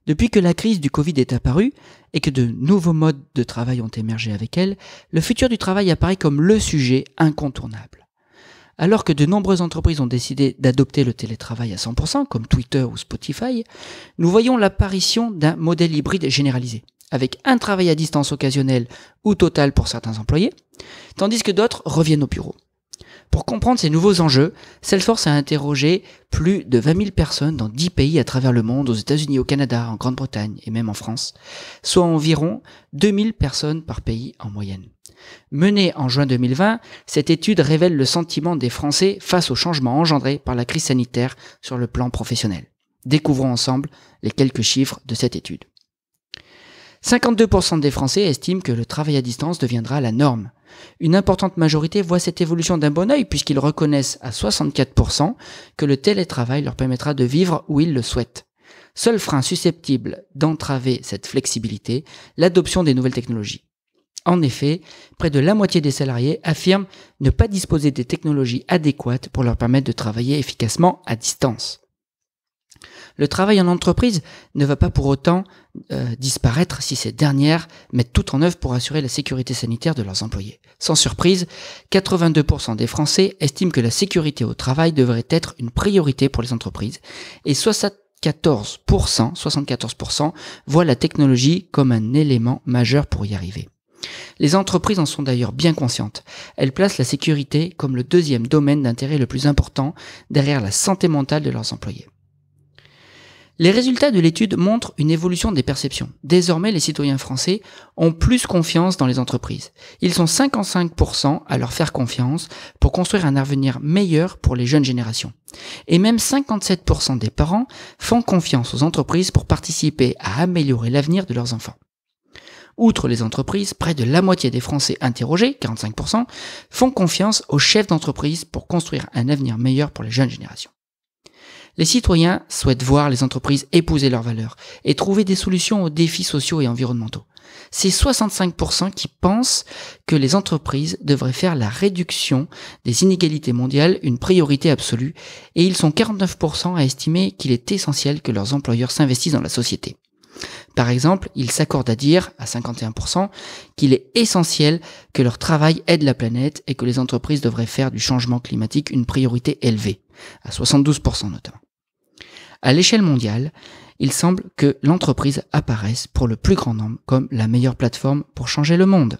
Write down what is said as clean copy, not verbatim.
Depuis que la crise du Covid est apparue et que de nouveaux modes de travail ont émergé avec elle, le futur du travail apparaît comme le sujet incontournable. Alors que de nombreuses entreprises ont décidé d'adopter le télétravail à 100%, comme Twitter ou Spotify, nous voyons l'apparition d'un modèle hybride généralisé, avec un travail à distance occasionnel ou total pour certains employés, tandis que d'autres reviennent au bureau. Pour comprendre ces nouveaux enjeux, Salesforce a interrogé plus de 20 000 personnes dans 10 pays à travers le monde, aux États-Unis, au Canada, en Grande-Bretagne et même en France, soit environ 2000 personnes par pays en moyenne. Menée en juin 2020, cette étude révèle le sentiment des Français face aux changements engendrés par la crise sanitaire sur le plan professionnel. Découvrons ensemble les quelques chiffres de cette étude. 52% des Français estiment que le travail à distance deviendra la norme. Une importante majorité voit cette évolution d'un bon œil puisqu'ils reconnaissent à 64% que le télétravail leur permettra de vivre où ils le souhaitent. Seul frein susceptible d'entraver cette flexibilité, l'adoption des nouvelles technologies. En effet, près de la moitié des salariés affirment ne pas disposer des technologies adéquates pour leur permettre de travailler efficacement à distance. Le travail en entreprise ne va pas pour autant disparaître si ces dernières mettent tout en œuvre pour assurer la sécurité sanitaire de leurs employés. Sans surprise, 82% des Français estiment que la sécurité au travail devrait être une priorité pour les entreprises et 74% voient la technologie comme un élément majeur pour y arriver. Les entreprises en sont d'ailleurs bien conscientes. Elles placent la sécurité comme le deuxième domaine d'intérêt le plus important derrière la santé mentale de leurs employés. Les résultats de l'étude montrent une évolution des perceptions. Désormais, les citoyens français ont plus confiance dans les entreprises. Ils sont 55% à leur faire confiance pour construire un avenir meilleur pour les jeunes générations. Et même 57% des parents font confiance aux entreprises pour participer à améliorer l'avenir de leurs enfants. Outre les entreprises, près de la moitié des Français interrogés, 45%, font confiance aux chefs d'entreprise pour construire un avenir meilleur pour les jeunes générations. Les citoyens souhaitent voir les entreprises épouser leurs valeurs et trouver des solutions aux défis sociaux et environnementaux. C'est 65% qui pensent que les entreprises devraient faire la réduction des inégalités mondiales une priorité absolue et ils sont 49% à estimer qu'il est essentiel que leurs employeurs s'investissent dans la société. Par exemple, ils s'accordent à dire, à 51%, qu'il est essentiel que leur travail aide la planète et que les entreprises devraient faire du changement climatique une priorité élevée, à 72% notamment. À l'échelle mondiale, il semble que l'entreprise apparaisse pour le plus grand nombre comme la meilleure plateforme pour changer le monde.